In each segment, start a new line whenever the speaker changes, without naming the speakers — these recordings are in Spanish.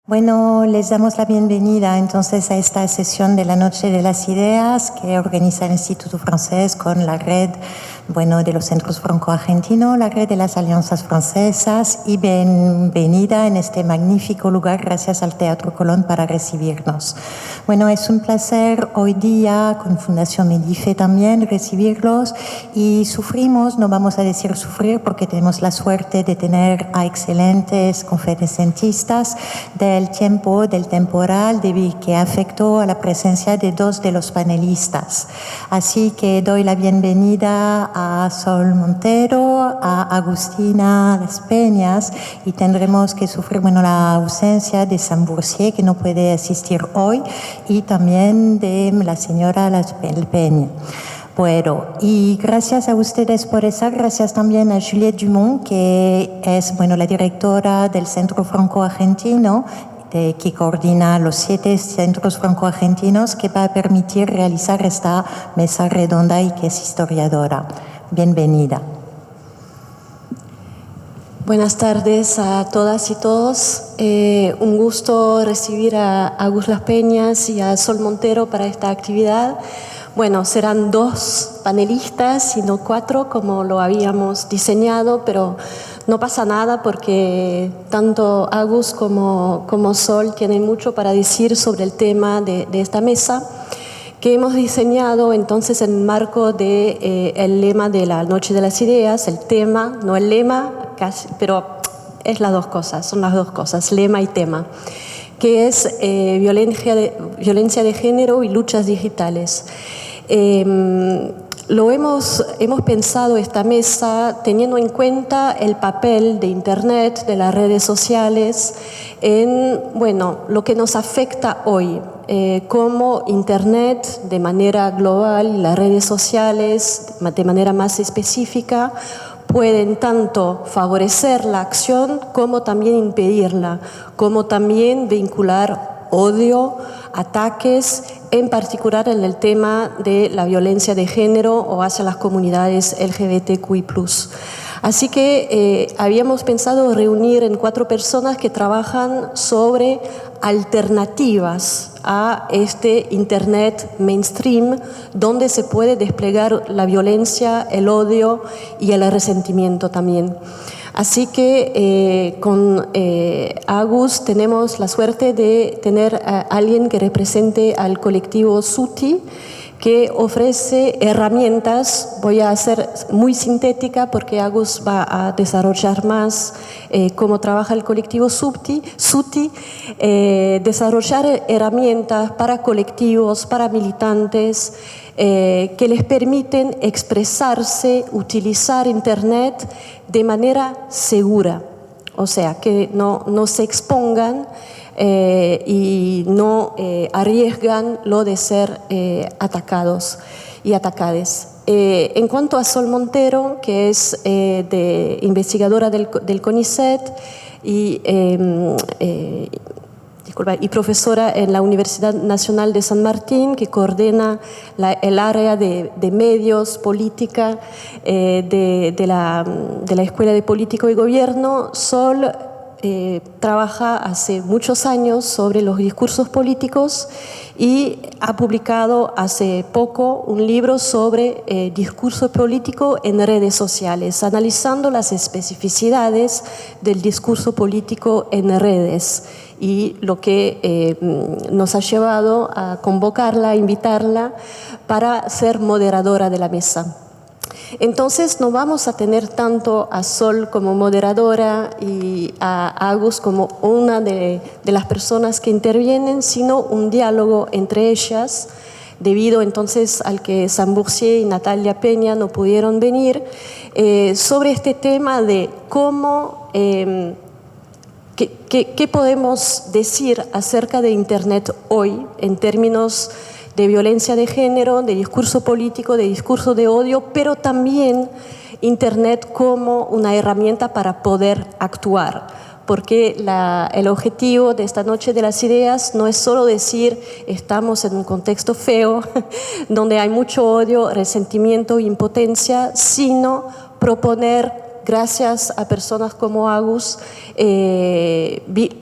Bueno, les damos la bienvenida entonces a esta sesión de la Noche de las Ideas que organiza el Instituto Francés con la red, de los centros franco-argentinos, la red de las alianzas francesas, y bienvenida en este magnífico lugar. Gracias al Teatro Colón para recibirnos. Bueno, es un placer hoy día con Fundación Medife también recibirlos, y sufrimos, no vamos a decir sufrir porque tenemos la suerte de tener a excelentes conferencistas del tiempo, del temporal, que afectó a la presencia de dos de los panelistas. Así que doy la bienvenida a Sol Montero, a Agustina Las Peñas, y tendremos que sufrir la ausencia de Sam Boursier, que no puede asistir hoy, y también de la señora Las Peña. Bueno, y gracias a ustedes por estar. Gracias también a Juliette Dumont, que es la directora del Centro Franco-Argentino, que coordina los 7 centros franco-argentinos, que va a permitir realizar esta mesa redonda y que es historiadora. Bienvenida.
Buenas tardes a todas y todos. Un gusto recibir a Agus Las Peñas y a Sol Montero para esta actividad. Bueno, serán 2 panelistas y no 4 como lo habíamos diseñado, pero no pasa nada porque tanto Agus como Sol tienen mucho para decir sobre el tema de esta mesa, que hemos diseñado entonces en el marco de el lema de la Noche de las Ideas, el tema, no el lema, casi, pero es las dos cosas, son las dos cosas, lema y tema, que es violencia de género y luchas digitales. Hemos pensado esta mesa teniendo en cuenta el papel de Internet, de las redes sociales, en lo que nos afecta hoy, cómo Internet de manera global y las redes sociales de manera más específica pueden tanto favorecer la acción como también impedirla, como también vincular odio, ataques, en particular en el tema de la violencia de género o hacia las comunidades LGBTQI+. Así que habíamos pensado reunir en 4 personas que trabajan sobre alternativas a este Internet mainstream, donde se puede desplegar la violencia, el odio y el resentimiento también. Así que con Agus tenemos la suerte de tener a alguien que represente al colectivo SUTI, que ofrece herramientas. Voy a ser muy sintética porque Agus va a desarrollar más cómo trabaja el colectivo SUTI, desarrollar herramientas para colectivos, para militantes, que les permiten expresarse, utilizar Internet de manera segura, o sea, que no se expongan y no arriesgan lo de ser atacados y atacades. En cuanto a Sol Montero, que es investigadora del CONICET y profesora en la Universidad Nacional de San Martín, que coordena el área de medios, política de la Escuela de Político y Gobierno. Sol trabaja hace muchos años sobre los discursos políticos y ha publicado hace poco un libro sobre discurso político en redes sociales, analizando las especificidades del discurso político en redes y lo que nos ha llevado a convocarla, a invitarla para ser moderadora de la mesa. Entonces no vamos a tener tanto a Sol como moderadora y a Agus como una de las personas que intervienen, sino un diálogo entre ellas, debido entonces al que Sam Boursier y Natalia Peña no pudieron venir, sobre este tema de cómo, qué podemos decir acerca de Internet hoy en términos de violencia de género, de discurso político, de discurso de odio, pero también Internet como una herramienta para poder actuar. Porque el objetivo de esta Noche de las Ideas no es solo decir estamos en un contexto feo, donde hay mucho odio, resentimiento, impotencia, sino proponer gracias a personas como Agus,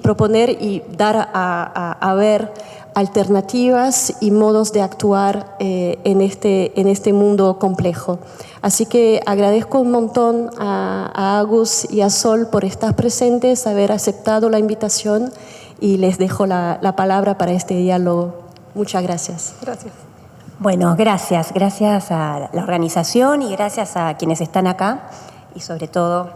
proponer y dar a ver alternativas y modos de actuar en este mundo complejo. Así que agradezco un montón a Agus y a Sol por estar presentes, haber aceptado la invitación, y les dejo la palabra para este diálogo. Muchas gracias.
Gracias.
Bueno, gracias a la organización y gracias a quienes están acá, y sobre todo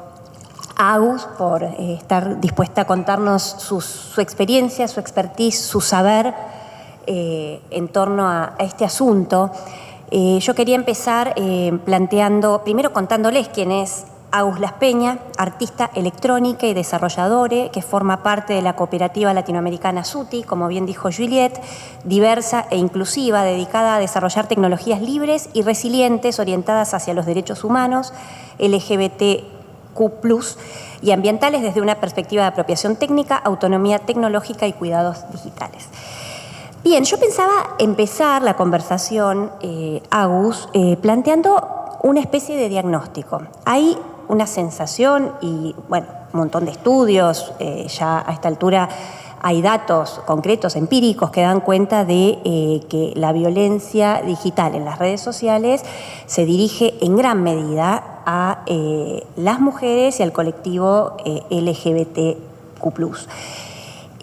a Agus por estar dispuesta a contarnos su experiencia, su expertise, su saber en torno a este asunto. Yo quería empezar primero contándoles quién es Agus Laspeña, artista electrónica y desarrolladora que forma parte de la cooperativa latinoamericana SUTI, como bien dijo Juliette, diversa e inclusiva, dedicada a desarrollar tecnologías libres y resilientes orientadas hacia los derechos humanos, LGBTQ+, y ambientales desde una perspectiva de apropiación técnica, autonomía tecnológica y cuidados digitales. Bien, yo pensaba empezar la conversación, Agus, planteando una especie de diagnóstico. Hay una sensación y, bueno, un montón de estudios, ya a esta altura hay datos concretos, empíricos, que dan cuenta de que la violencia digital en las redes sociales se dirige en gran medida a las mujeres y al colectivo LGBTQ+.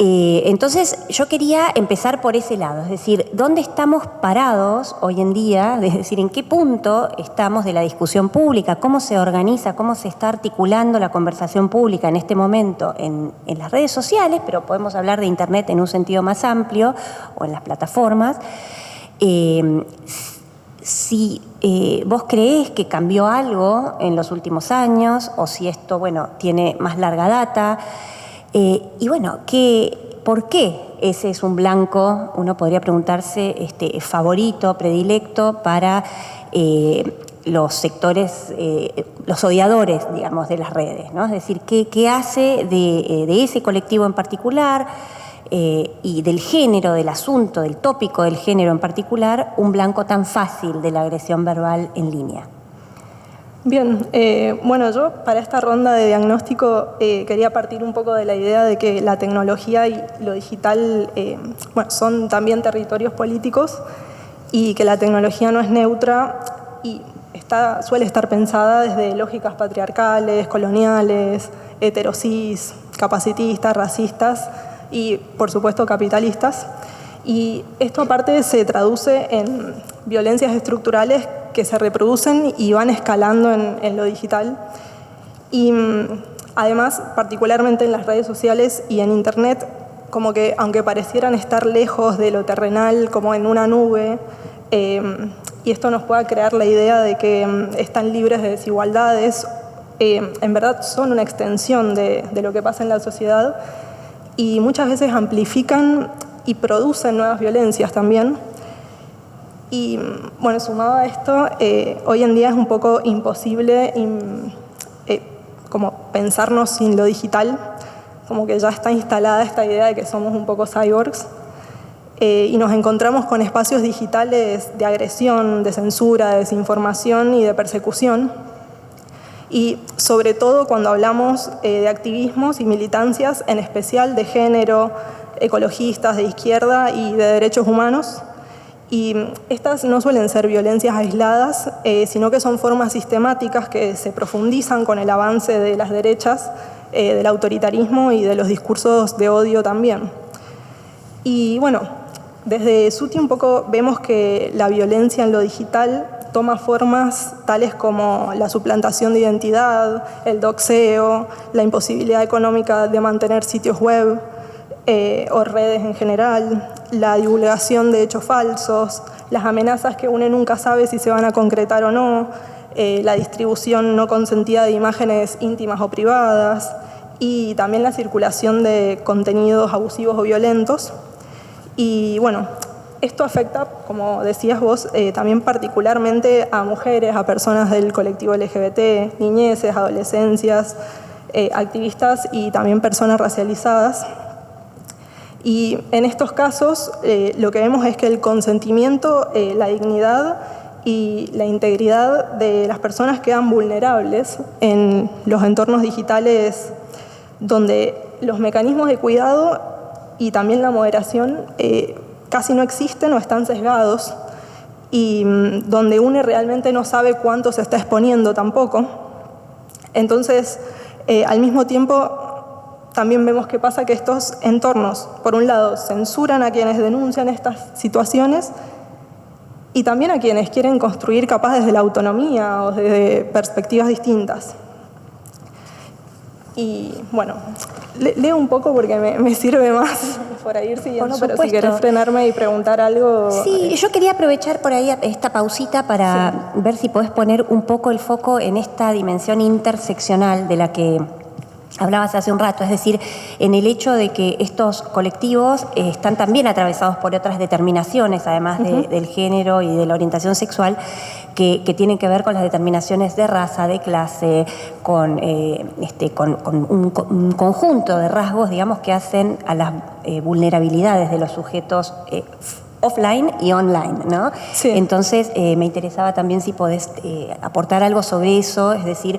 Entonces, yo quería empezar por ese lado, es decir, ¿dónde estamos parados hoy en día? Es decir, ¿en qué punto estamos de la discusión pública? ¿Cómo se organiza, cómo se está articulando la conversación pública en este momento en las redes sociales, pero podemos hablar de Internet en un sentido más amplio, o en las plataformas? Si vos creés que cambió algo en los últimos años, o si esto, bueno, tiene más larga data. Y bueno, ¿por qué ese es un blanco, uno podría preguntarse, favorito, predilecto para los sectores, los odiadores, digamos, de las redes, ¿no? Es decir, ¿qué hace de ese colectivo en particular y del género, del asunto, del tópico del género en particular, un blanco tan fácil de la agresión verbal en línea?
Bien, bueno, yo para esta ronda de diagnóstico quería partir un poco de la idea de que la tecnología y lo digital son también territorios políticos, y que la tecnología no es neutra y suele estar pensada desde lógicas patriarcales, coloniales, heterosis, capacitistas, racistas y, por supuesto, capitalistas. Y esto aparte se traduce en violencias estructurales que se reproducen y van escalando en lo digital. Y además, particularmente en las redes sociales y en Internet, como que aunque parecieran estar lejos de lo terrenal, como en una nube, y esto nos pueda crear la idea de que están libres de desigualdades, en verdad son una extensión de lo que pasa en la sociedad, y muchas veces amplifican y producen nuevas violencias también. Y bueno, sumado a esto, hoy en día es un poco imposible como pensarnos sin lo digital, como que ya está instalada esta idea de que somos un poco cyborgs, y nos encontramos con espacios digitales de agresión, de censura, de desinformación y de persecución. Y sobre todo cuando hablamos de activismos y militancias, en especial de género, ecologistas, de izquierda y de derechos humanos. Y estas no suelen ser violencias aisladas, sino que son formas sistemáticas que se profundizan con el avance de las derechas, del autoritarismo y de los discursos de odio también. Y bueno, desde SUTI un poco vemos que la violencia en lo digital toma formas tales como la suplantación de identidad, el doxeo, la imposibilidad económica de mantener sitios web, o redes en general, la divulgación de hechos falsos, las amenazas que uno nunca sabe si se van a concretar o no, la distribución no consentida de imágenes íntimas o privadas, y también la circulación de contenidos abusivos o violentos. Y bueno, esto afecta, como decías vos, también particularmente a mujeres, a personas del colectivo LGBT, niñeces, adolescencias, activistas y también personas racializadas. Y en estos casos lo que vemos es que el consentimiento, la dignidad y la integridad de las personas quedan vulnerables en los entornos digitales donde los mecanismos de cuidado y también la moderación casi no existen o están sesgados, y donde uno realmente no sabe cuánto se está exponiendo tampoco. Entonces, al mismo tiempo, también vemos que pasa que estos entornos, por un lado, censuran a quienes denuncian estas situaciones y también a quienes quieren construir capaz desde la autonomía o desde perspectivas distintas. Y bueno, leo un poco porque me sirve más para ir siguiendo, pero si querés frenarme y preguntar algo...
Sí, yo quería aprovechar por ahí esta pausita para ver si podés poner un poco el foco en esta dimensión interseccional de la que hablabas hace un rato, es decir, en el hecho de que estos colectivos están también atravesados por otras determinaciones, además del género y de la orientación sexual, que tienen que ver con las determinaciones de raza, de clase, con un conjunto de rasgos, digamos, que hacen a las vulnerabilidades de los sujetos offline y online, ¿no?
Sí.
Entonces, me interesaba también si podés aportar algo sobre eso, es decir,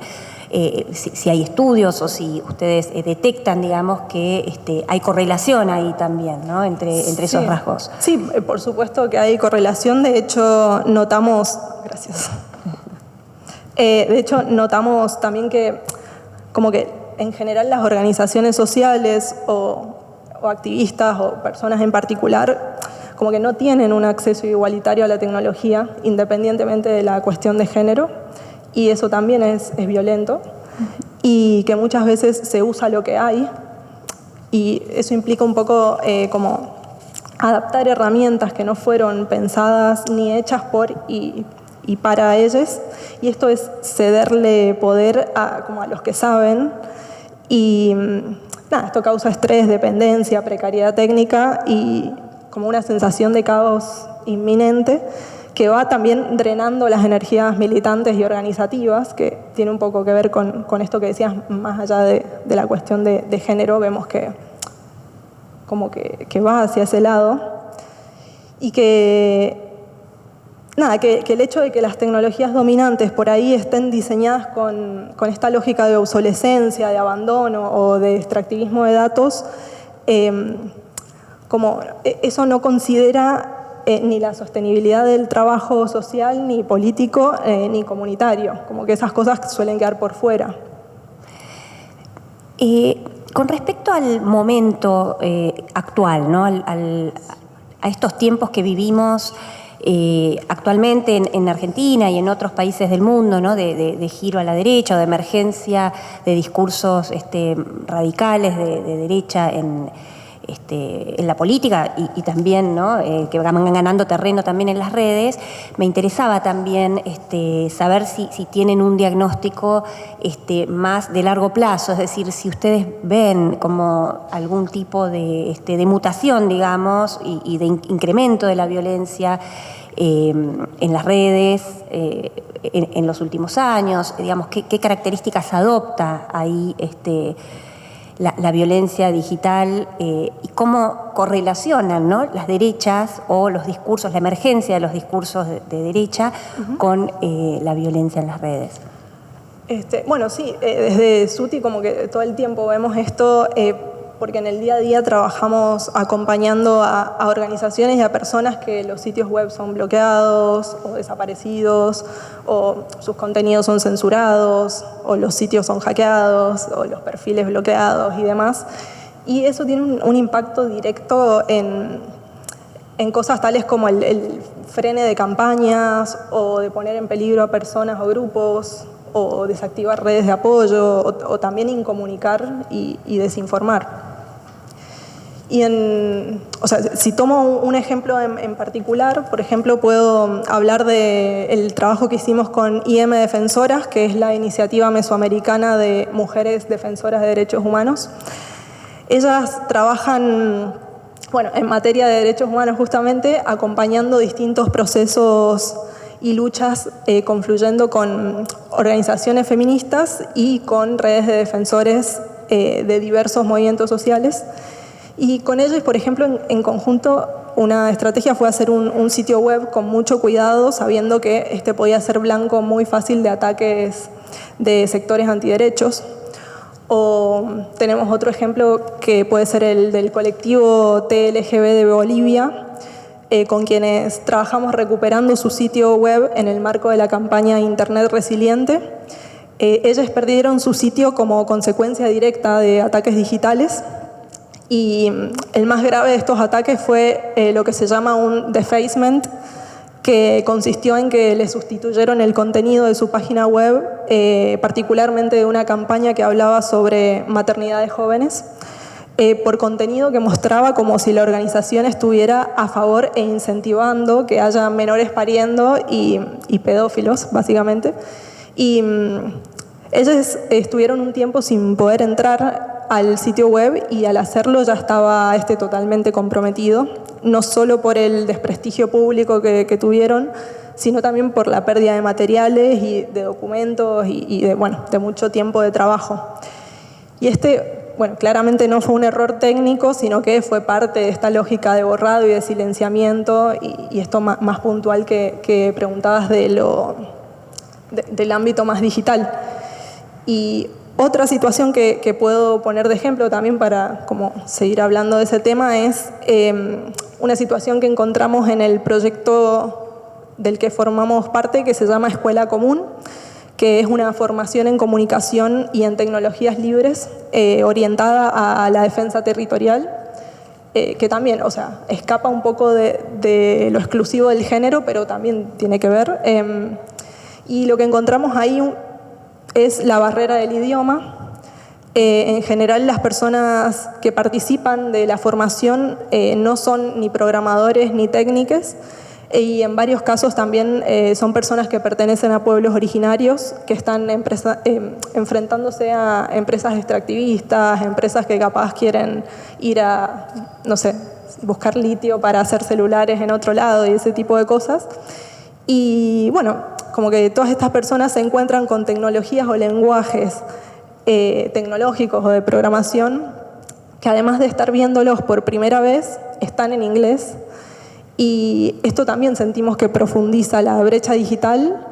si hay estudios o si ustedes detectan, digamos, que hay correlación ahí también, ¿no? entre esos rasgos.
Sí, por supuesto que hay correlación. De hecho, notamos... Gracias. De hecho, notamos también que, como que en general las organizaciones sociales o activistas o personas en particular, como que no tienen un acceso igualitario a la tecnología, independientemente de la cuestión de género. Y eso también es violento, y que muchas veces se usa lo que hay, y eso implica un poco como adaptar herramientas que no fueron pensadas ni hechas por y para ellos, y esto es cederle poder como a los que saben, y nada, esto causa estrés, dependencia, precariedad técnica y como una sensación de caos inminente, que va también drenando las energías militantes y organizativas, que tiene un poco que ver con esto que decías, más allá de la cuestión de género, vemos que como que va hacia ese lado, y que el hecho de que las tecnologías dominantes por ahí estén diseñadas con esta lógica de obsolescencia, de abandono o de extractivismo de datos, como eso no considera ni la sostenibilidad del trabajo social, ni político, ni comunitario, como que esas cosas suelen quedar por fuera.
Con respecto al momento actual, ¿no? A estos tiempos que vivimos actualmente en Argentina y en otros países del mundo, ¿no? de giro a la derecha o de emergencia de discursos radicales de derecha en la política y también, ¿no? Que van ganando terreno también en las redes, me interesaba también saber si tienen un diagnóstico más de largo plazo, es decir, si ustedes ven como algún tipo de mutación, digamos, y de incremento de la violencia en las redes en los últimos años, digamos, qué características adopta ahí la violencia digital y cómo correlacionan, ¿no? Las derechas o los discursos, la emergencia de los discursos de derecha con la violencia en las redes.
Bueno, sí, desde SUTI como que todo el tiempo vemos esto, porque en el día a día trabajamos acompañando a organizaciones y a personas que los sitios web son bloqueados o desaparecidos, o sus contenidos son censurados, o los sitios son hackeados, o los perfiles bloqueados y demás. Y eso tiene un impacto directo en cosas tales como el frene de campañas, o de poner en peligro a personas o grupos, o desactivar redes de apoyo, o también incomunicar y desinformar. Y si tomo un ejemplo en particular, por ejemplo, puedo hablar del trabajo que hicimos con IM Defensoras, que es la iniciativa mesoamericana de mujeres defensoras de derechos humanos. Ellas trabajan, en materia de derechos humanos justamente, acompañando distintos procesos y luchas, confluyendo con organizaciones feministas y con redes de defensores de diversos movimientos sociales. Y con ellos, por ejemplo, en conjunto, una estrategia fue hacer un sitio web con mucho cuidado, sabiendo que este podía ser blanco muy fácil de ataques de sectores antiderechos. O tenemos otro ejemplo que puede ser el del colectivo TLGB de Bolivia, con quienes trabajamos recuperando su sitio web en el marco de la campaña Internet Resiliente. Ellos perdieron su sitio como consecuencia directa de ataques digitales. Y el más grave de estos ataques fue lo que se llama un defacement, que consistió en que le sustituyeron el contenido de su página web, particularmente de una campaña que hablaba sobre maternidad de jóvenes, por contenido que mostraba como si la organización estuviera a favor e incentivando que haya menores pariendo y pedófilos, básicamente. Y ellos estuvieron un tiempo sin poder entrar al sitio web y al hacerlo ya estaba totalmente comprometido, no solo por el desprestigio público que tuvieron, sino también por la pérdida de materiales y de documentos y de mucho tiempo de trabajo. Y claramente no fue un error técnico, sino que fue parte de esta lógica de borrado y de silenciamiento, y esto más puntual que preguntabas del ámbito más digital. Y otra situación que puedo poner de ejemplo también para seguir hablando de ese tema es una situación que encontramos en el proyecto del que formamos parte, que se llama Escuela Común, que es una formación en comunicación y en tecnologías libres orientada a la defensa territorial, que también, escapa un poco de lo exclusivo del género, pero también tiene que ver. Y lo que encontramos ahí es la barrera del idioma. En general, las personas que participan de la formación no son ni programadores ni técnicas, y en varios casos también son personas que pertenecen a pueblos originarios que están enfrentándose a empresas extractivistas, empresas que capaz quieren ir a, buscar litio para hacer celulares en otro lado y ese tipo de cosas. Y como que todas estas personas se encuentran con tecnologías o lenguajes tecnológicos o de programación que, además de estar viéndolos por primera vez, están en inglés. Y esto también sentimos que profundiza la brecha digital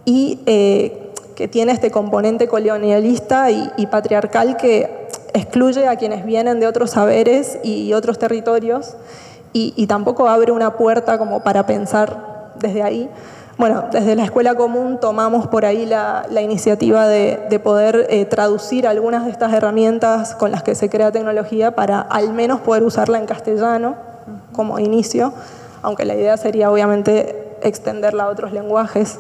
y que tiene este componente colonialista y patriarcal que excluye a quienes vienen de otros saberes y otros territorios, y tampoco abre una puerta como para pensar desde ahí. Desde la Escuela Común tomamos por ahí la iniciativa de poder traducir algunas de estas herramientas con las que se crea tecnología para al menos poder usarla en castellano como inicio, aunque la idea sería obviamente extenderla a otros lenguajes.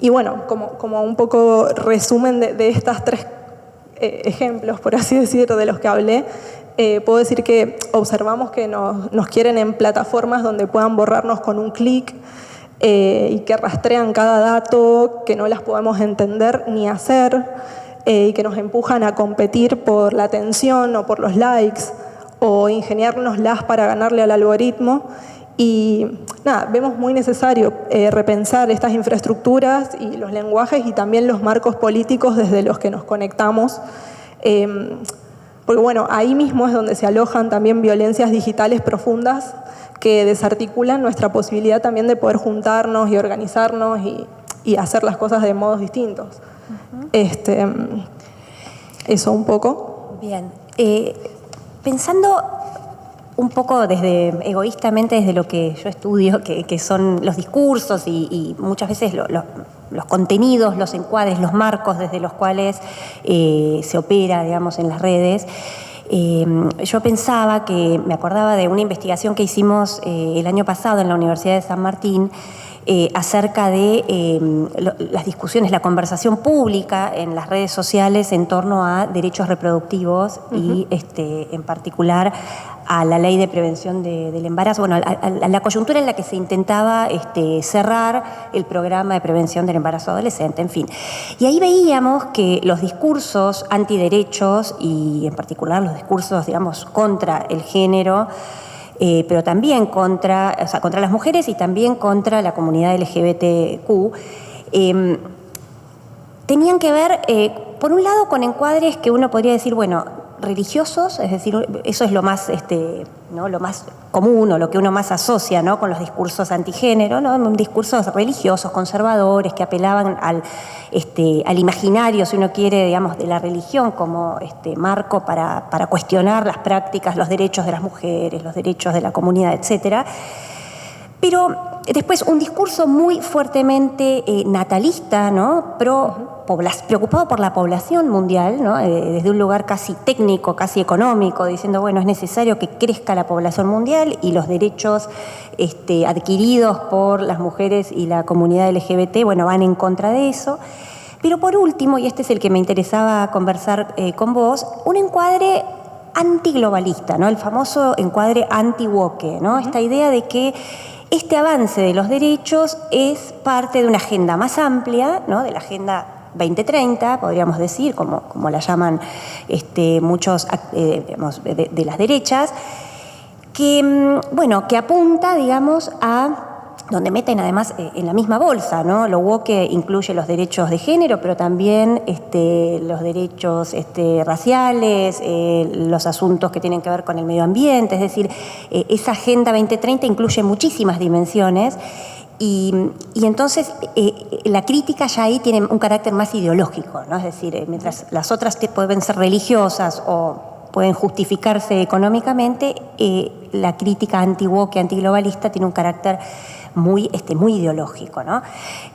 Y como un poco resumen de estas tres ejemplos, por así decir, de los que hablé, puedo decir que observamos que nos quieren en plataformas donde puedan borrarnos con un clic, y que rastrean cada dato, que no las podemos entender ni hacer, y que nos empujan a competir por la atención o por los likes, o ingeniárnoslas para ganarle al algoritmo. Y vemos muy necesario repensar estas infraestructuras y los lenguajes y también los marcos políticos desde los que nos conectamos, porque ahí mismo es donde se alojan también violencias digitales profundas que desarticulan nuestra posibilidad también de poder juntarnos y organizarnos y hacer las cosas de modos distintos. Eso un poco.
Bien. Pensando un poco egoístamente desde lo que yo estudio, que son los discursos y muchas veces los contenidos, los encuadres, los marcos desde los cuales se opera, digamos, en las redes. Yo pensaba me acordaba de una investigación que hicimos el año pasado en la Universidad de San Martín acerca de las discusiones, la conversación pública en las redes sociales en torno a derechos reproductivos y en particular a la ley de prevención del embarazo, a la coyuntura en la que se intentaba cerrar el programa de prevención del embarazo adolescente, en fin. Y ahí veíamos que los discursos antiderechos y en particular los discursos, digamos, contra el género, pero también contra las mujeres y también contra la comunidad LGBTQ, tenían que ver, por un lado, con encuadres que uno podría decir, religiosos, es decir, eso es lo más, ¿no? Lo más común o lo que uno más asocia, ¿no? Con los discursos antigénero, ¿no? Discursos religiosos, conservadores, que apelaban al imaginario, si uno quiere, digamos, de la religión como marco para cuestionar las prácticas, los derechos de las mujeres, los derechos de la comunidad, etcétera. Pero después un discurso muy fuertemente natalista, ¿no? Preocupado por la población mundial, ¿no? Desde un lugar casi técnico, casi económico, diciendo, bueno, es necesario que crezca la población mundial y los derechos adquiridos por las mujeres y la comunidad LGBT, bueno, van en contra de eso. Pero por último, y este es el que me interesaba conversar con vos, un encuadre antiglobalista, ¿no? El famoso encuadre anti-woke, ¿no? Esta idea de que este avance de los derechos es parte de una agenda más amplia, ¿no? De la Agenda 2030, podríamos decir, como la llaman muchos digamos, de las derechas, que apunta, digamos, a donde meten además en la misma bolsa, ¿no? Lo woke incluye los derechos de género, pero también los derechos raciales, los asuntos que tienen que ver con el medio ambiente, es decir, esa Agenda 2030 incluye muchísimas dimensiones. Y entonces la crítica ya ahí tiene un carácter más ideológico, ¿no? Es decir, mientras las otras pueden ser religiosas o pueden justificarse económicamente, la crítica anti-woke, antiglobalista tiene un carácter muy ideológico, ¿no?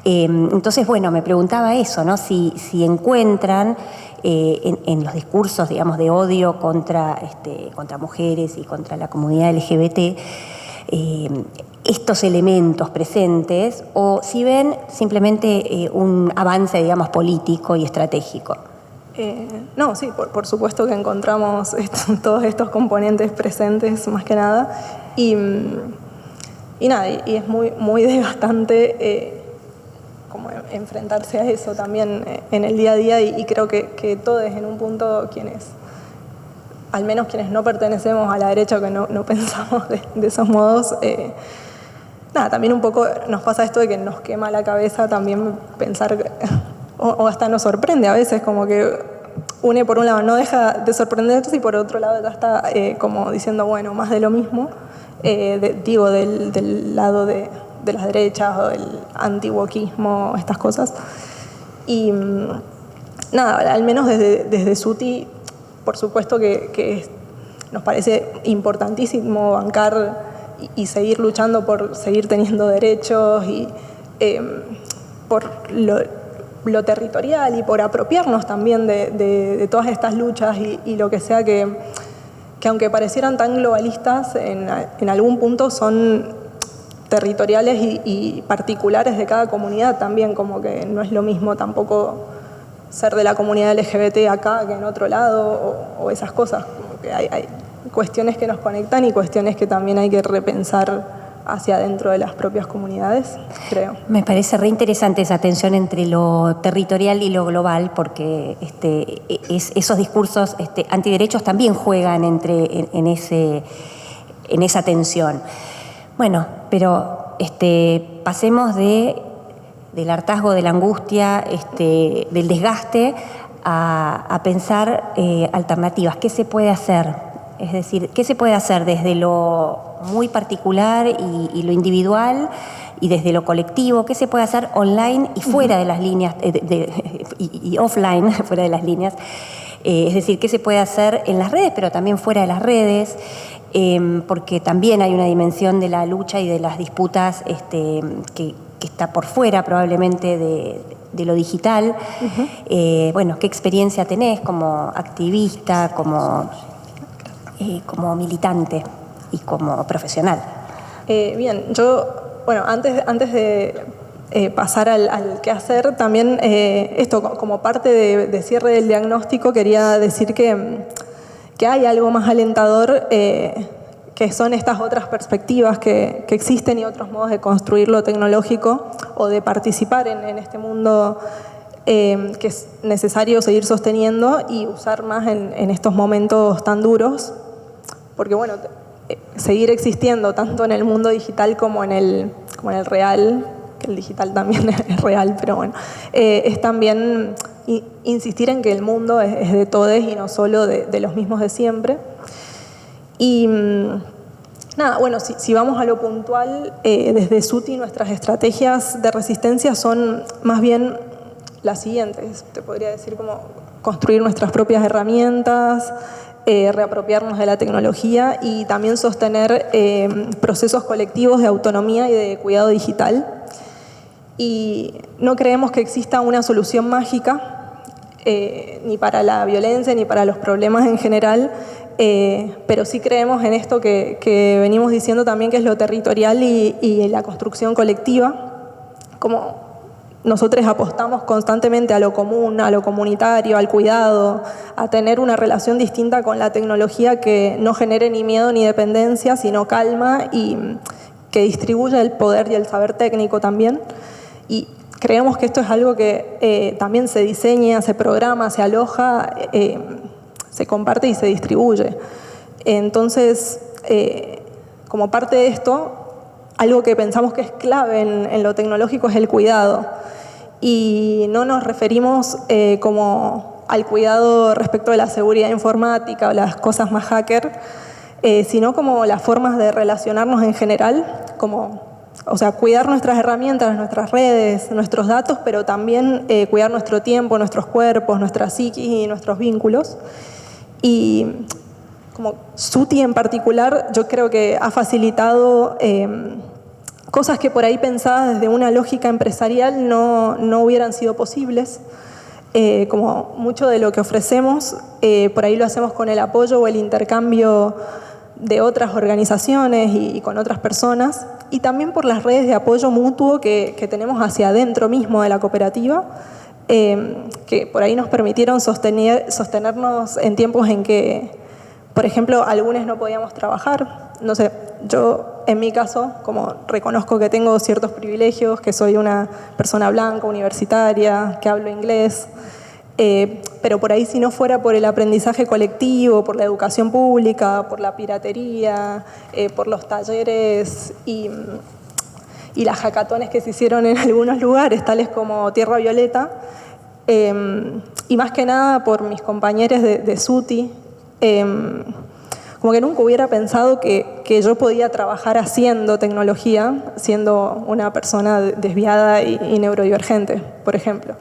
Entonces, bueno, me preguntaba eso, ¿no? Si encuentran en los discursos, digamos, de odio contra mujeres y contra la comunidad LGBT, estos elementos presentes, o si ven simplemente un avance, digamos, político y estratégico.
No, sí, por supuesto que encontramos todos estos componentes presentes, más que nada, y es muy, muy desgastante como enfrentarse a eso también en el día a día, y creo que todos en un punto al menos quienes no pertenecemos a la derecha o que no pensamos de esos modos, también un poco nos pasa esto de que nos quema la cabeza también pensar, o hasta nos sorprende a veces, como que une por un lado, no deja de sorprenderse, y por otro lado ya está como diciendo, bueno, más de lo mismo, del lado de las derechas o del anti-wokismo, estas cosas. Y al menos desde SUTI, por supuesto que nos parece importantísimo bancar y seguir luchando por seguir teniendo derechos y por lo territorial y por apropiarnos también de todas estas luchas y lo que sea que aunque parecieran tan globalistas, en algún punto son territoriales y particulares de cada comunidad también, como que no es lo mismo tampoco ser de la comunidad LGBT acá que en otro lado o esas cosas, como que hay cuestiones que nos conectan y cuestiones que también hay que repensar hacia adentro de las propias comunidades, creo.
Me parece re interesante esa tensión entre lo territorial y lo global, porque esos discursos antiderechos también juegan en esa tensión. Bueno, pero pasemos del hartazgo, de la angustia, del desgaste, a pensar alternativas. ¿Qué se puede hacer? Es decir, ¿qué se puede hacer desde lo muy particular y lo individual y desde lo colectivo? ¿Qué se puede hacer online y fuera de las líneas, y offline, fuera de las líneas? Es decir, ¿qué se puede hacer en las redes, pero también fuera de las redes? Porque también hay una dimensión de la lucha y de las disputas que está por fuera probablemente de lo digital. Bueno, ¿qué experiencia tenés como activista, como militante y como profesional?
Bien, yo, bueno, antes de pasar al qué hacer, también esto como parte de cierre del diagnóstico, quería decir que hay algo más alentador, que son estas otras perspectivas que existen y otros modos de construir lo tecnológico o de participar en este mundo que es necesario seguir sosteniendo y usar más en estos momentos tan duros, porque bueno, seguir existiendo tanto en el mundo digital como en el real, que el digital también es real, pero bueno, es también insistir en que el mundo es de todos y no solo de los mismos de siempre. Y nada, bueno, si vamos a lo puntual, desde SUTI nuestras estrategias de resistencia son más bien las siguientes. Te podría decir como construir nuestras propias herramientas, reapropiarnos de la tecnología y también sostener procesos colectivos de autonomía y de cuidado digital. Y no creemos que exista una solución mágica, ni para la violencia ni para los problemas en general, pero sí creemos en esto que venimos diciendo también, que es lo territorial y la construcción colectiva. Como nosotros apostamos constantemente a lo común, a lo comunitario, al cuidado, a tener una relación distinta con la tecnología que no genere ni miedo ni dependencia, sino calma y que distribuya el poder y el saber técnico también. Y creemos que esto es algo que también se diseña, se programa, se aloja, se comparte y se distribuye. Entonces, como parte de esto, algo que pensamos que es clave en lo tecnológico es el cuidado. Y no nos referimos como al cuidado respecto de la seguridad informática o las cosas más hacker, sino como las formas de relacionarnos en general, o sea, cuidar nuestras herramientas, nuestras redes, nuestros datos, pero también cuidar nuestro tiempo, nuestros cuerpos, nuestra psiquis y nuestros vínculos. Y como SUTI en particular, yo creo que ha facilitado cosas que por ahí pensadas desde una lógica empresarial no hubieran sido posibles. Como mucho de lo que ofrecemos, por ahí lo hacemos con el apoyo o el intercambio de otras organizaciones y con otras personas, y también por las redes de apoyo mutuo que tenemos hacia adentro mismo de la cooperativa, que por ahí nos permitieron sostenernos en tiempos en que, por ejemplo, algunos no podíamos trabajar. No sé, yo en mi caso, como reconozco que tengo ciertos privilegios, que soy una persona blanca, universitaria, que hablo inglés, pero por ahí si no fuera por el aprendizaje colectivo, por la educación pública, por la piratería, por los talleres y las hackatones que se hicieron en algunos lugares, tales como Tierra Violeta, y más que nada por mis compañeros de SUTI, como que nunca hubiera pensado que yo podía trabajar haciendo tecnología, siendo una persona desviada y neurodivergente, por ejemplo.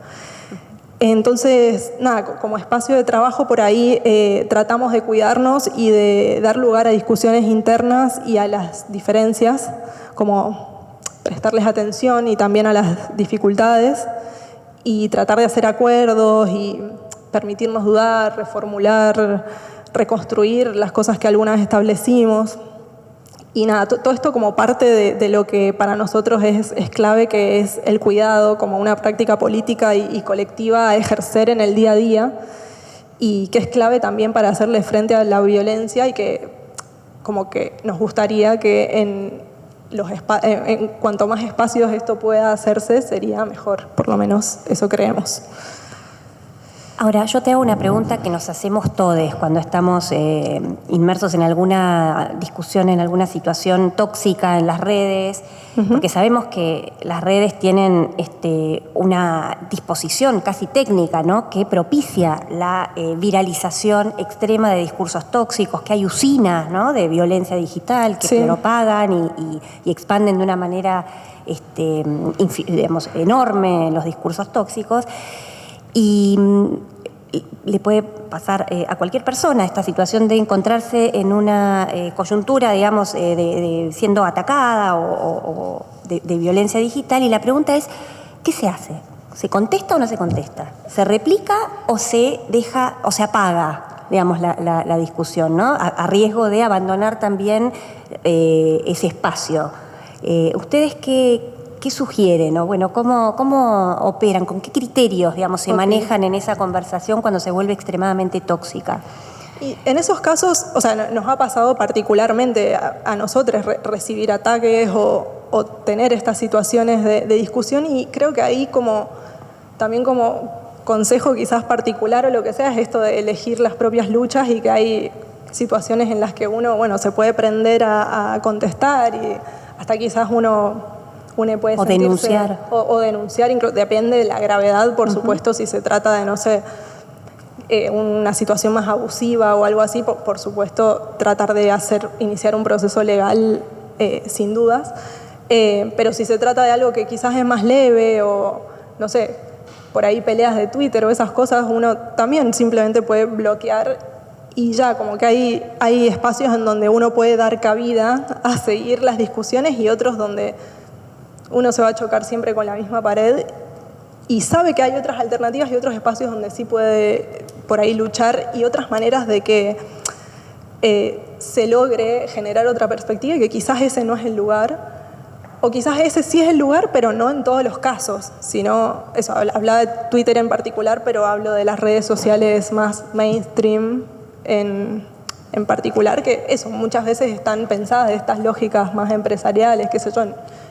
Entonces, nada, como espacio de trabajo por ahí tratamos de cuidarnos y de dar lugar a discusiones internas y a las diferencias, como prestarles atención y también a las dificultades y tratar de hacer acuerdos y permitirnos dudar, reformular, reconstruir las cosas que alguna vez establecimos. Y nada, todo esto como parte de lo que para nosotros es clave, que es el cuidado como una práctica política y colectiva a ejercer en el día a día, y que es clave también para hacerle frente a la violencia, y que como que nos gustaría que en cuanto más espacios esto pueda hacerse, sería mejor, por lo menos eso creemos.
Ahora, yo te hago una pregunta que nos hacemos todos cuando estamos inmersos en alguna discusión, en alguna situación tóxica en las redes, porque sabemos que las redes tienen una disposición casi técnica, ¿no?, que propicia la viralización extrema de discursos tóxicos, que hay usinas, ¿no?, de violencia digital que propagan y expanden de una manera digamos, enorme los discursos tóxicos. Y le puede pasar a cualquier persona esta situación de encontrarse en una coyuntura, digamos, de siendo atacada o de violencia digital, y la pregunta es, ¿qué se hace? ¿Se contesta o no se contesta? ¿Se replica o se deja o se apaga, digamos, la discusión, ¿no? A riesgo de abandonar también ese espacio. ¿Ustedes qué sugieren? ¿No? Bueno, ¿cómo operan? ¿Con qué criterios, digamos, se manejan en esa conversación cuando se vuelve extremadamente tóxica?
Y en esos casos, o sea, nos ha pasado particularmente a nosotros recibir ataques o tener estas situaciones de discusión, y creo que ahí también como consejo quizás particular o lo que sea, es esto de elegir las propias luchas, y que hay situaciones en las que uno, bueno, se puede prender a contestar, y hasta quizás uno uno puede
o
sentirse,
denunciar.
O denunciar, depende de la gravedad, por supuesto, si se trata de, no sé, una situación más abusiva o algo así, por supuesto, tratar de iniciar un proceso legal sin dudas. Pero si se trata de algo que quizás es más leve o, no sé, por ahí peleas de Twitter o esas cosas, uno también simplemente puede bloquear y ya, como que hay espacios en donde uno puede dar cabida a seguir las discusiones y otros donde uno se va a chocar siempre con la misma pared y sabe que hay otras alternativas y otros espacios donde sí puede por ahí luchar y otras maneras de que se logre generar otra perspectiva y que quizás ese no es el lugar. O quizás ese sí es el lugar, pero no en todos los casos, sino, eso, hablaba de Twitter en particular, pero hablo de las redes sociales más mainstream en particular, que eso, muchas veces están pensadas de estas lógicas más empresariales, qué sé yo,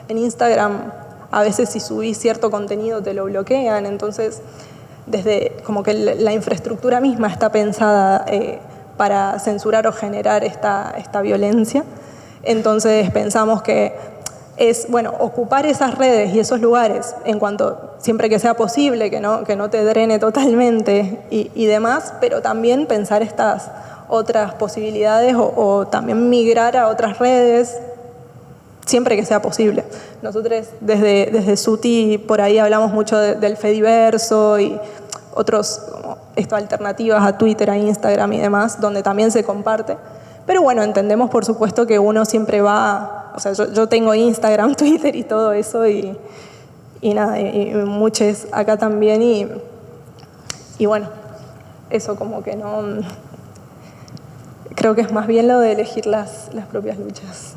en Instagram a veces si subís cierto contenido te lo bloquean, entonces desde como que la infraestructura misma está pensada para censurar o generar esta violencia, entonces pensamos que es, bueno, ocupar esas redes y esos lugares en cuanto, siempre que sea posible, que no te drene totalmente y demás, pero también pensar estas otras posibilidades o también migrar a otras redes, siempre que sea posible. Nosotros desde SUTI por ahí hablamos mucho del Fediverso y otros alternativas a Twitter, a Instagram y demás, donde también se comparte. Pero bueno, entendemos por supuesto que uno siempre va, o sea, yo tengo Instagram, Twitter y todo eso y nada, y muchos acá también y bueno, eso como que no, creo que es más bien lo de elegir las propias luchas.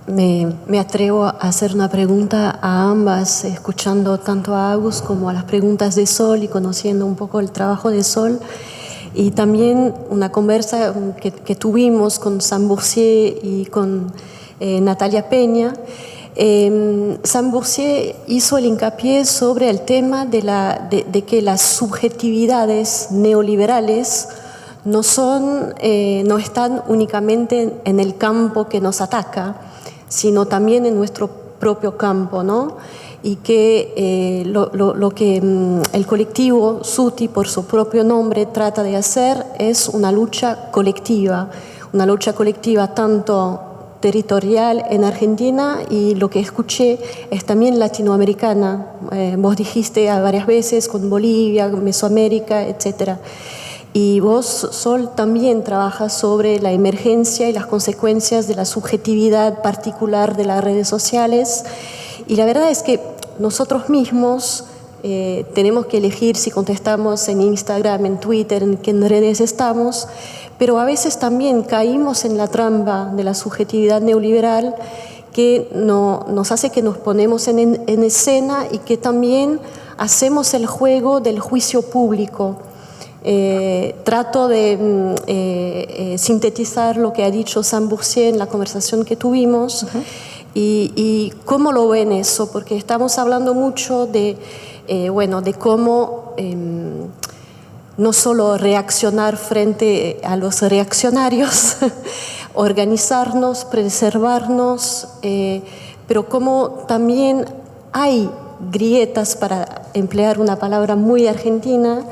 Me atrevo a hacer una pregunta a ambas, escuchando tanto a Agus como a las preguntas de Sol y conociendo un poco el trabajo de Sol. Y también una conversa que tuvimos con Sam Boursier y con Natalia Peña. Sam Boursier hizo el hincapié sobre el tema de que las subjetividades neoliberales no están únicamente en el campo que nos ataca, sino también en nuestro propio campo, ¿no? Y que lo que el colectivo SUTI, por su propio nombre, trata de hacer es una lucha colectiva tanto territorial en Argentina y lo que escuché es también latinoamericana. Vos dijiste varias veces con Bolivia, Mesoamérica, etcétera. Y vos, Sol, también trabajas sobre la emergencia y las consecuencias de la subjetividad particular de las redes sociales. Y la verdad es que nosotros mismos tenemos que elegir si contestamos en Instagram, en Twitter, en qué redes estamos, pero a veces también caímos en la trampa de la subjetividad neoliberal que nos hace que nos ponemos en escena y que también hacemos el juego del juicio público. Trato de sintetizar lo que ha dicho Sam Boursier en la conversación que tuvimos. Y cómo lo ven eso, porque estamos hablando mucho de cómo no solo reaccionar frente a los reaccionarios, organizarnos, preservarnos, pero cómo también hay grietas, para emplear una palabra muy argentina,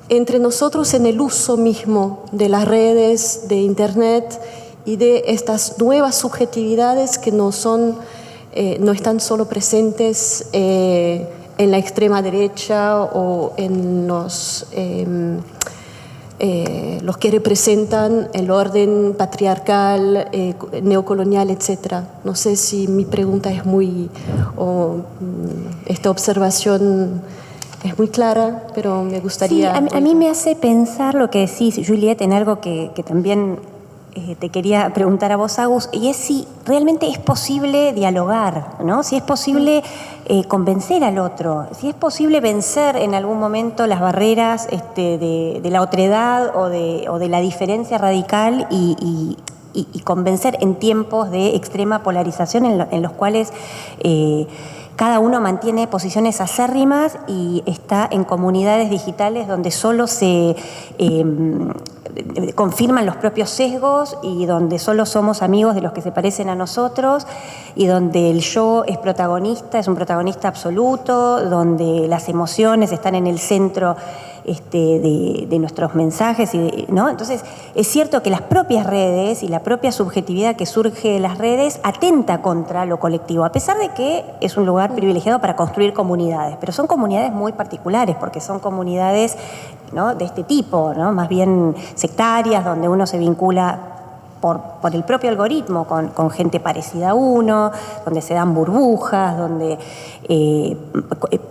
entre nosotros en el uso mismo de las redes, de Internet y de estas nuevas subjetividades que no están solo presentes en la extrema derecha o en los que representan el orden patriarcal, neocolonial, etc. No sé si mi pregunta es esta observación es muy clara, pero me gustaría...
Sí, a mí me hace pensar lo que decís, Juliette, en algo que también te quería preguntar a vos, Agus, y es si realmente es posible dialogar, ¿no? Si es posible convencer al otro, si es posible vencer en algún momento las barreras de la otredad o de la diferencia radical y convencer en tiempos de extrema polarización en los cuales cada uno mantiene posiciones acérrimas y está en comunidades digitales donde solo se confirman los propios sesgos y donde solo somos amigos de los que se parecen a nosotros y donde el yo es protagonista, es un protagonista absoluto, donde las emociones están en el centro de nuestros mensajes, ¿no? Entonces, es cierto que las propias redes y la propia subjetividad que surge de las redes atenta contra lo colectivo, a pesar de que es un lugar privilegiado para construir comunidades, pero son comunidades muy particulares, porque son comunidades, ¿no?, de este tipo, ¿no?, más bien sectarias, donde uno se vincula por el propio algoritmo con gente parecida a uno, donde se dan burbujas, donde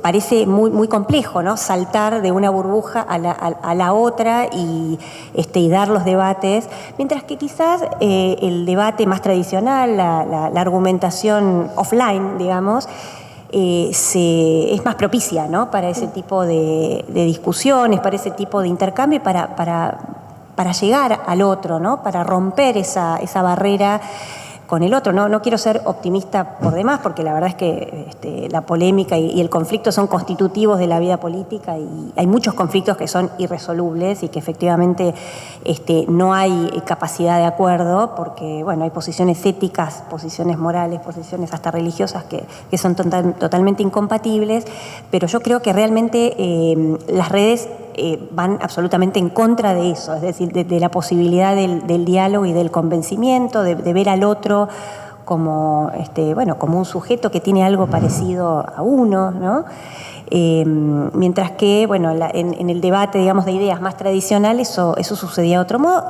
parece muy complejo, ¿no?, saltar de una burbuja a la otra y dar los debates, mientras que quizás el debate más tradicional, la argumentación offline, digamos, es más propicia, ¿no?, para ese tipo de discusiones, para ese tipo de intercambio y para llegar al otro, ¿no?, para romper esa barrera con el otro. No quiero ser optimista por demás, porque la verdad es que la polémica y el conflicto son constitutivos de la vida política y hay muchos conflictos que son irresolubles y que efectivamente no hay capacidad de acuerdo, porque bueno, hay posiciones éticas, posiciones morales, posiciones hasta religiosas que son totalmente incompatibles, pero yo creo que realmente las redes van absolutamente en contra de eso, es decir, de la posibilidad del diálogo y del convencimiento, de ver al otro como, como un sujeto que tiene algo parecido a uno, ¿no? Mientras que, bueno, en el debate, digamos, de ideas más tradicional, eso sucedía de otro modo.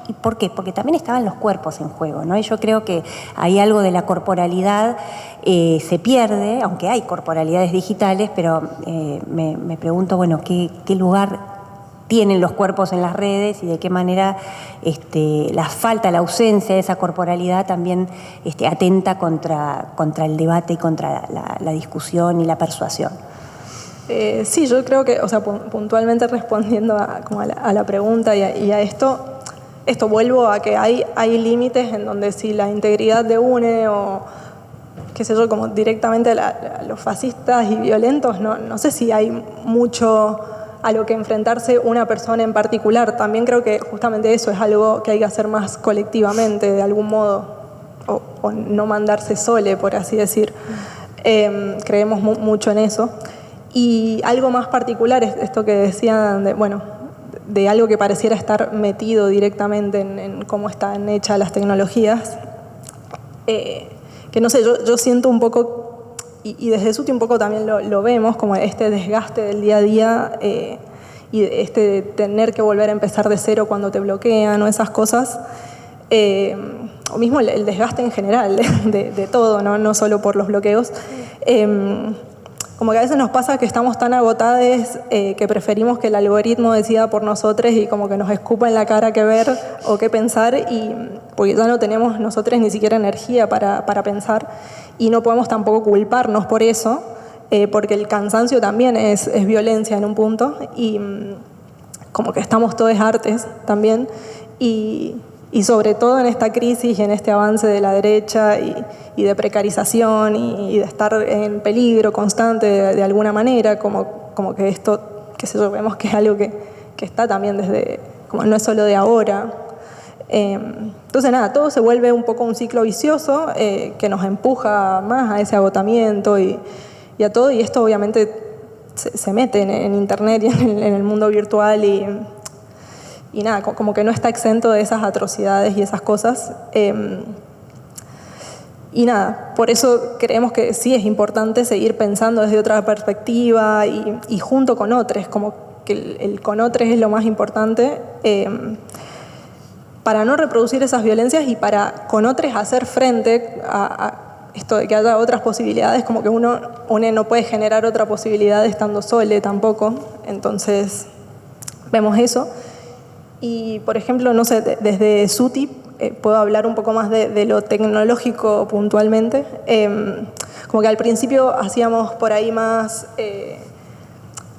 ¿Y por qué? Porque también estaban los cuerpos en juego, ¿no? Y yo creo que hay algo de la corporalidad se pierde, aunque hay corporalidades digitales, pero me pregunto, bueno, ¿qué lugar tienen los cuerpos en las redes y de qué manera la falta, la ausencia de esa corporalidad también atenta contra el debate y contra la discusión y la persuasión?
Sí, yo creo que, o sea, puntualmente respondiendo a la pregunta y a esto vuelvo a que hay límites en donde si la integridad de UNE o, qué sé yo, como directamente a los fascistas y violentos, no sé si hay mucho a lo que enfrentarse una persona en particular. También creo que justamente eso es algo que hay que hacer más colectivamente, de algún modo, o no mandarse sole, por así decir. Creemos mucho en eso. Y algo más particular es esto que decían, de algo que pareciera estar metido directamente en cómo están hechas las tecnologías. Que no sé, yo siento un poco, y desde Suti un poco también lo vemos, como este desgaste del día a día y de tener que volver a empezar de cero cuando te bloquean o esas cosas. O mismo el desgaste en general de todo, no solo por los bloqueos. Como que a veces nos pasa que estamos tan agotados que preferimos que el algoritmo decida por nosotros y como que nos escupa en la cara qué ver o qué pensar, porque ya no tenemos nosotros ni siquiera energía para pensar y no podemos tampoco culparnos por eso, porque el cansancio también es violencia en un punto y como que estamos todos hartes también y sobre todo en esta crisis y en este avance de la derecha y de precarización y de estar en peligro constante de alguna manera, como que esto, qué sé yo, vemos que es algo que está también desde, como no es solo de ahora. Entonces nada, todo se vuelve un poco un ciclo vicioso que nos empuja más a ese agotamiento y a todo, y esto obviamente se mete en internet y en el mundo virtual y nada, como que no está exento de esas atrocidades y esas cosas. Y nada, por eso creemos que sí es importante seguir pensando desde otra perspectiva y junto con otros, como que el con otros es lo más importante, para no reproducir esas violencias y para con otros hacer frente a esto de que haya otras posibilidades, como que uno no puede generar otra posibilidad estando solo tampoco. Entonces vemos eso. Y, por ejemplo, no sé, desde Suti puedo hablar un poco más de lo tecnológico puntualmente. Como que al principio hacíamos por ahí más,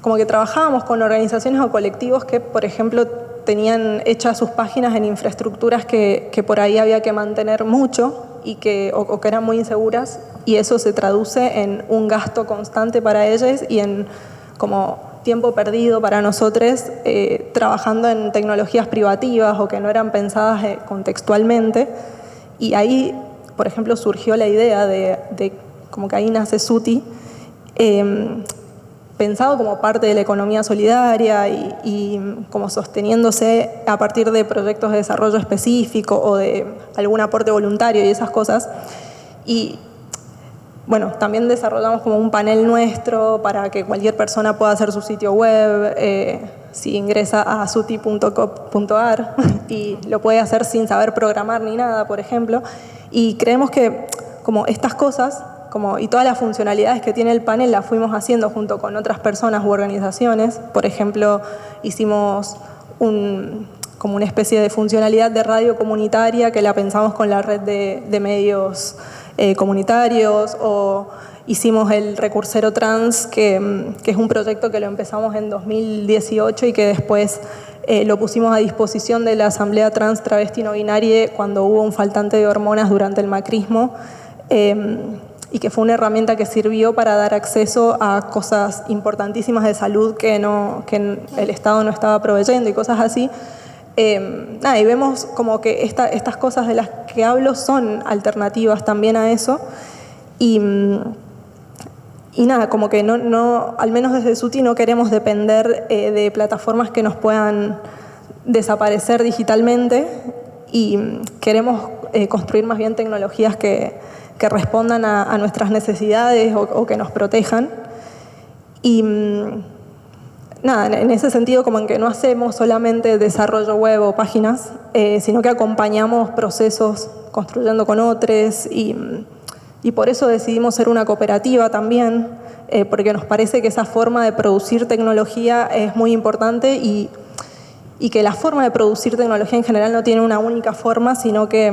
como que trabajábamos con organizaciones o colectivos que, por ejemplo, tenían hechas sus páginas en infraestructuras que por ahí había que mantener mucho y o que eran muy inseguras. y eso se traduce en un gasto constante para ellos y en como tiempo perdido para nosotros trabajando en tecnologías privativas o que no eran pensadas contextualmente. Y ahí, por ejemplo, surgió la idea de como que ahí nace Zuti, pensado como parte de la economía solidaria y como sosteniéndose a partir de proyectos de desarrollo específico o de algún aporte voluntario y esas cosas. Y bueno, también desarrollamos como un panel nuestro para que cualquier persona pueda hacer su sitio web, si ingresa a zuti.com.ar y lo puede hacer sin saber programar ni nada, por ejemplo. Y creemos que como estas cosas y todas las funcionalidades que tiene el panel las fuimos haciendo junto con otras personas u organizaciones. Por ejemplo, hicimos como una especie de funcionalidad de radio comunitaria que la pensamos con la red de medios comunitarios, o hicimos el Recursero Trans, que es un proyecto que lo empezamos en 2018 y que después lo pusimos a disposición de la Asamblea Trans Travesti No Binaria cuando hubo un faltante de hormonas durante el macrismo, y que fue una herramienta que sirvió para dar acceso a cosas importantísimas de salud que el Estado no estaba proveyendo y cosas así. Y vemos como que estas cosas de las que hablo son alternativas también a eso. Y nada, como que no, al menos desde Zuti no queremos depender de plataformas que nos puedan desaparecer digitalmente, y queremos construir más bien tecnologías que respondan a nuestras necesidades o que nos protejan. Y nada, en ese sentido, como en que no hacemos solamente desarrollo web o páginas, sino que acompañamos procesos construyendo con otros, y por eso decidimos ser una cooperativa también, porque nos parece que esa forma de producir tecnología es muy importante y que la forma de producir tecnología en general no tiene una única forma, sino que,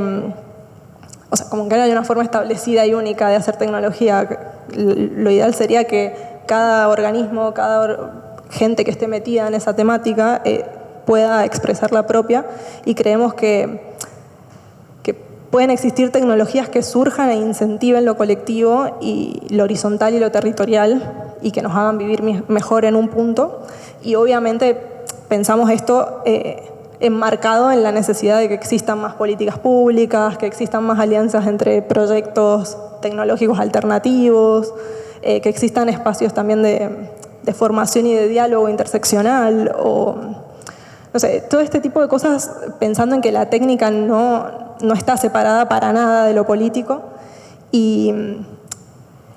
o sea, como que no hay una forma establecida y única de hacer tecnología. Lo ideal sería que cada organismo, cada gente que esté metida en esa temática pueda expresar la propia, y creemos que pueden existir tecnologías que surjan e incentiven lo colectivo y lo horizontal y lo territorial, y que nos hagan vivir mejor en un punto. Y obviamente pensamos esto enmarcado en la necesidad de que existan más políticas públicas, que existan más alianzas entre proyectos tecnológicos alternativos, que existan espacios también de formación y de diálogo interseccional, o no sé, todo este tipo de cosas, pensando en que la técnica no está separada para nada de lo político. Y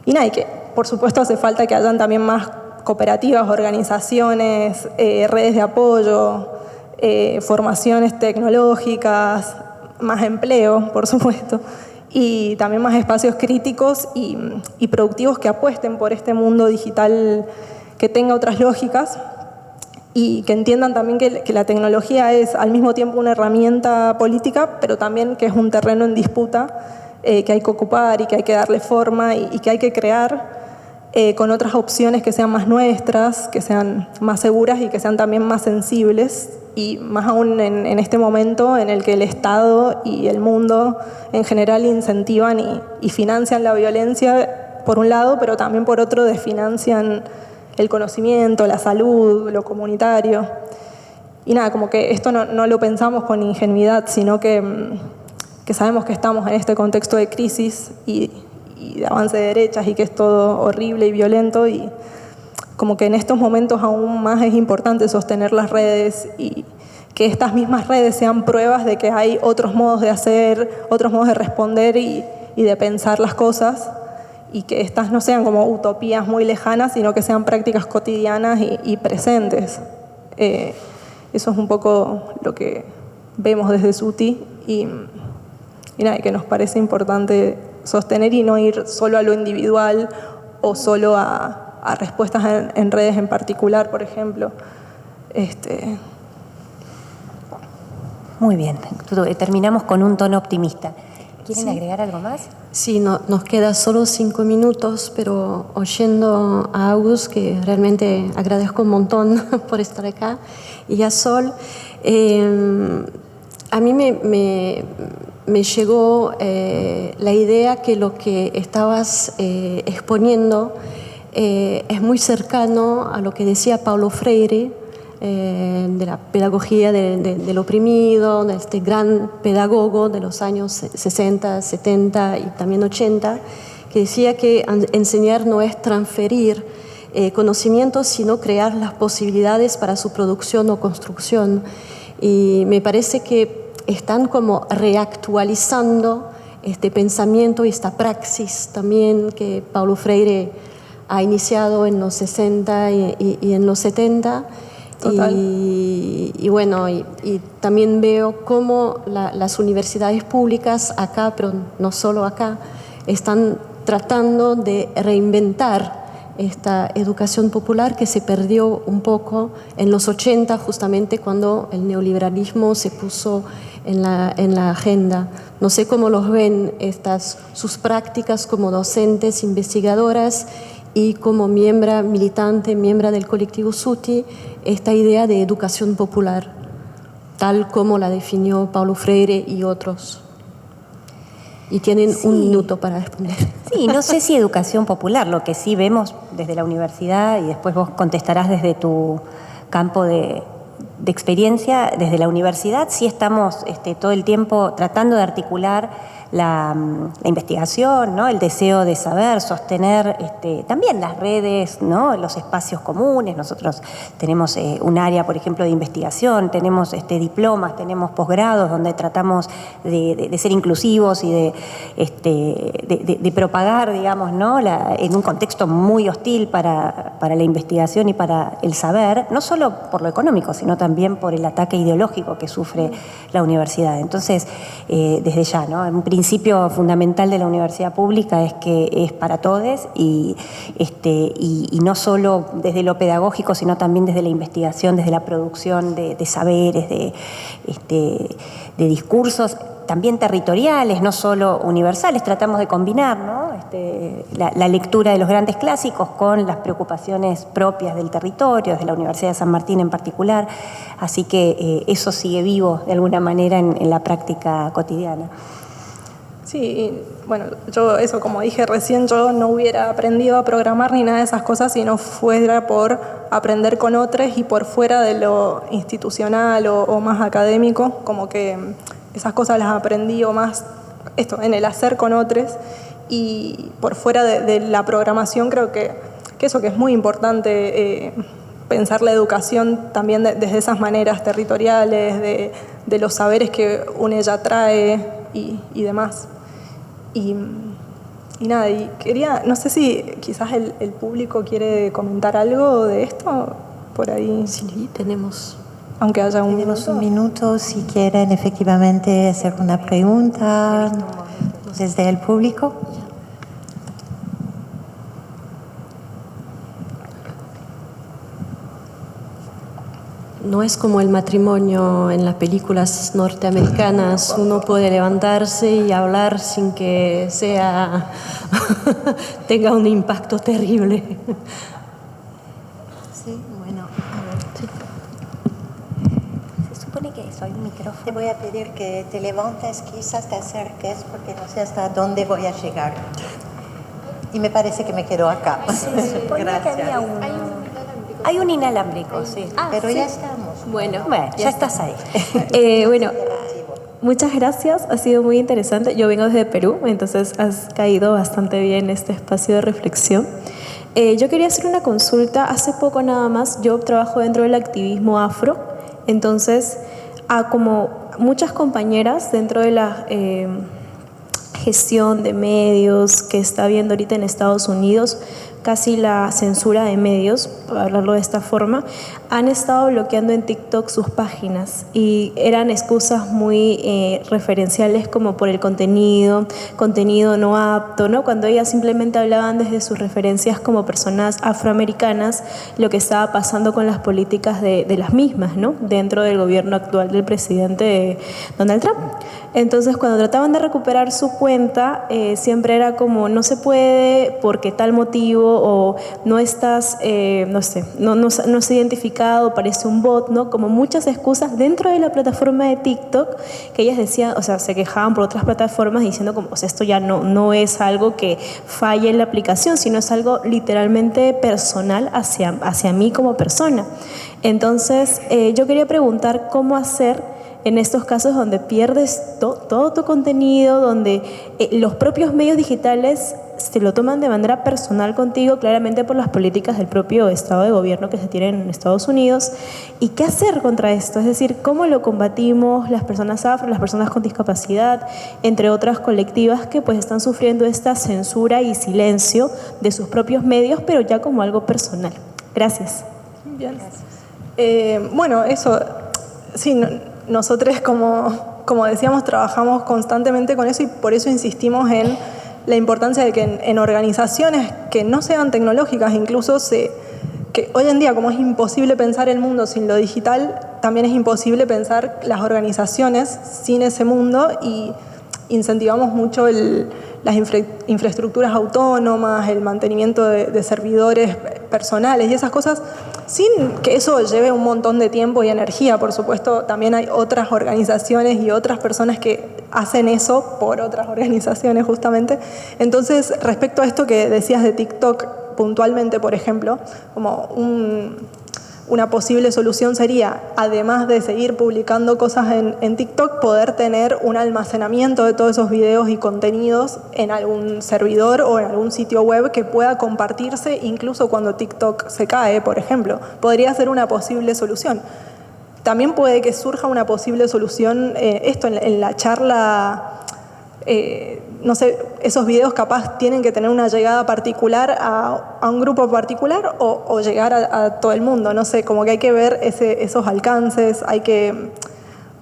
nada, y que por supuesto hace falta que hayan también más cooperativas, organizaciones, redes de apoyo, formaciones tecnológicas, más empleo, por supuesto, y también más espacios críticos y productivos que apuesten por este mundo digital que tenga otras lógicas, y que entiendan también que la tecnología es al mismo tiempo una herramienta política, pero también que es un terreno en disputa que hay que ocupar y que hay que darle forma y que hay que crear con otras opciones que sean más nuestras, que sean más seguras y que sean también más sensibles, y más aún en este momento en el que el Estado y el mundo en general incentivan y financian la violencia por un lado, pero también por otro desfinancian el conocimiento, la salud, lo comunitario. Y nada, como que esto no lo pensamos con ingenuidad, sino que sabemos que estamos en este contexto de crisis y de avance de derechas, y que es todo horrible y violento, y como que en estos momentos aún más es importante sostener las redes, y que estas mismas redes sean pruebas de que hay otros modos de hacer, otros modos de responder y de pensar las cosas, y que estas no sean como utopías muy lejanas, sino que sean prácticas cotidianas y presentes. Eso es un poco lo que vemos desde Zuti, y nada, que nos parece importante sostener y no ir solo a lo individual o solo a respuestas en redes en particular, por ejemplo.
Muy bien, terminamos con un tono optimista. ¿Quieren agregar algo más?
Sí, nos queda solo 5 minutos, pero oyendo a Agus, que realmente agradezco un montón por estar acá, y a Sol, a mí me llegó la idea que lo que estabas exponiendo es muy cercano a lo que decía Paulo Freire, de la pedagogía del oprimido, de este gran pedagogo de los años 60, 70 y también 80, que decía que enseñar no es transferir conocimientos, sino crear las posibilidades para su producción o construcción. Y me parece que están como reactualizando este pensamiento y esta praxis también que Paulo Freire ha iniciado en los 60 y en los 70. Y bueno, y también veo cómo las universidades públicas acá, pero no solo acá, están tratando de reinventar esta educación popular que se perdió un poco en los 80, justamente cuando el neoliberalismo se puso en la agenda. No sé cómo los ven sus prácticas como docentes, investigadoras y como militante, miembro del colectivo SUTI, esta idea de educación popular, tal como la definió Paulo Freire y otros. Y tienen un minuto para responder.
Sí, no sé si educación popular, lo que sí vemos desde la universidad, y después vos contestarás desde tu campo de experiencia, desde la universidad sí estamos todo el tiempo tratando de articular la investigación, ¿no? El deseo de saber, sostener también las redes, ¿no? Los espacios comunes. Nosotros tenemos un área, por ejemplo, de investigación, tenemos diplomas, tenemos posgrados donde tratamos de ser inclusivos y de propagar, digamos, ¿no? En un contexto muy hostil para la investigación y para el saber, no solo por lo económico, sino también por el ataque ideológico que sufre la universidad. Entonces, desde ya, ¿no? Un principio fundamental de la universidad pública es que es para todos y no solo desde lo pedagógico, sino también desde la investigación, desde la producción de saberes, de discursos, también territoriales, no solo universales. Tratamos de combinar, ¿no? La lectura de los grandes clásicos con las preocupaciones propias del territorio, de la Universidad de San Martín en particular. Así que eso sigue vivo de alguna manera en la práctica cotidiana.
Sí, bueno, yo eso, como dije recién, yo no hubiera aprendido a programar ni nada de esas cosas si no fuera por aprender con otros y por fuera de lo institucional o más académico, como que esas cosas las aprendí o más en el hacer con otros, y por fuera de la programación creo que eso que es muy importante, pensar la educación también desde esas maneras territoriales, de los saberes que uno ya trae y demás. Y nada, y quería, no sé si quizás el público quiere comentar algo de esto, por ahí.
Sí, tenemos.
Aunque haya
Tenemos un minuto si quieren efectivamente hacer una pregunta desde el público.
No es como el matrimonio en las películas norteamericanas, uno puede levantarse y hablar sin que tenga un impacto terrible.
Sí, bueno, a ver.
Sí. Se supone que eso, hay un micrófono.
Te voy a pedir que te levantes, quizás te acerques, porque no sé hasta dónde voy a llegar. Y me parece que me quedo acá.
Gracias. Que había hay un inalámbrico, sí.
Pero
sí.
Ya estamos.
Bueno,
ya estás ahí.
Bueno, muchas gracias, ha sido muy interesante. Yo vengo desde Perú, entonces has caído bastante bien este espacio de reflexión. Yo quería hacer una consulta. Hace poco nada más, yo trabajo dentro del activismo afro, entonces, como muchas compañeras dentro de la gestión de medios que está habiendo ahorita en Estados Unidos, casi la censura de medios, para hablarlo de esta forma, han estado bloqueando en TikTok sus páginas y eran excusas muy referenciales como por el contenido no apto, ¿no? Cuando ellas simplemente hablaban desde sus referencias como personas afroamericanas, lo que estaba pasando con las políticas de las mismas, ¿no? Dentro del gobierno actual del presidente Donald Trump. Entonces, cuando trataban de recuperar su cuenta, siempre era como, no se puede porque tal motivo, o no estás, no has identificado, parece un bot, ¿no? Como muchas excusas dentro de la plataforma de TikTok que ellas decían, o sea, se quejaban por otras plataformas diciendo como, o sea, esto ya no es algo que falle en la aplicación, sino es algo literalmente personal hacia mí como persona. Entonces, yo quería preguntar cómo hacer en estos casos donde pierdes todo tu contenido, donde los propios medios digitales se lo toman de manera personal contigo, claramente por las políticas del propio estado de gobierno que se tienen en Estados Unidos. ¿Y qué hacer contra esto? Es decir, ¿cómo lo combatimos las personas afro, las personas con discapacidad, entre otras colectivas que pues están sufriendo esta censura y silencio de sus propios medios, pero ya como algo personal? Gracias.
Bien. Bueno, eso, sí, nosotros como decíamos, trabajamos constantemente con eso y por eso insistimos en la importancia de que en organizaciones que no sean tecnológicas, incluso que hoy en día, como es imposible pensar el mundo sin lo digital, también es imposible pensar las organizaciones sin ese mundo, y incentivamos mucho las infraestructuras autónomas, el mantenimiento de servidores personales y esas cosas, sin que eso lleve un montón de tiempo y energía. Por supuesto, también hay otras organizaciones y otras personas que hacen eso por otras organizaciones justamente. Entonces, respecto a esto que decías de TikTok puntualmente, por ejemplo, como una posible solución sería, además de seguir publicando cosas en TikTok, poder tener un almacenamiento de todos esos videos y contenidos en algún servidor o en algún sitio web que pueda compartirse incluso cuando TikTok se cae, por ejemplo. Podría ser una posible solución. También puede que surja una posible solución, esto en la charla, no sé, esos videos capaz tienen que tener una llegada particular a un grupo particular o llegar a todo el mundo, no sé, como que hay que ver esos alcances, hay que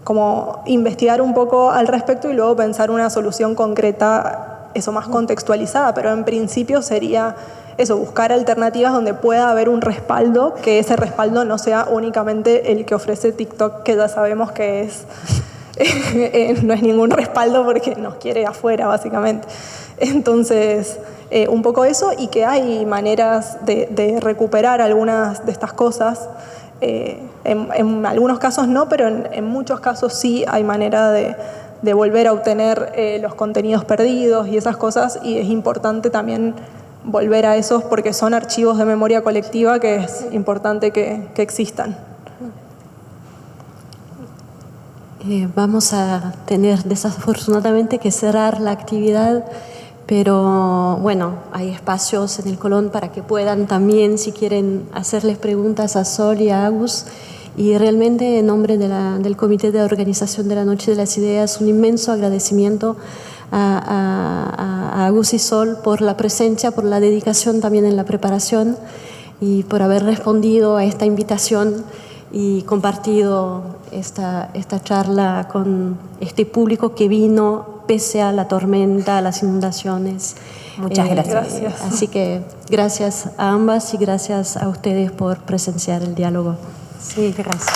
como investigar un poco al respecto y luego pensar una solución concreta, eso más contextualizada, pero en principio sería eso, buscar alternativas donde pueda haber un respaldo, que ese respaldo no sea únicamente el que ofrece TikTok, que ya sabemos que es... no es ningún respaldo porque nos quiere afuera, básicamente. Entonces, un poco eso, y que hay maneras de recuperar algunas de estas cosas. En algunos casos no, pero en muchos casos sí hay manera de volver a obtener los contenidos perdidos y esas cosas, y es importante también volver a esos porque son archivos de memoria colectiva que es importante que existan.
Vamos a tener desafortunadamente que cerrar la actividad, pero bueno, hay espacios en el Colón para que puedan también, si quieren, hacerles preguntas a Sol y a Agus. Y realmente, en nombre del Comité de Organización de la Noche de las Ideas, un inmenso agradecimiento a Agus y Sol por la presencia, por la dedicación también en la preparación y por haber respondido a esta invitación y compartido esta charla con este público que vino pese a la tormenta, a las inundaciones.
Muchas gracias.
Así que gracias a ambas y gracias a ustedes por presenciar el diálogo.
Sí, gracias.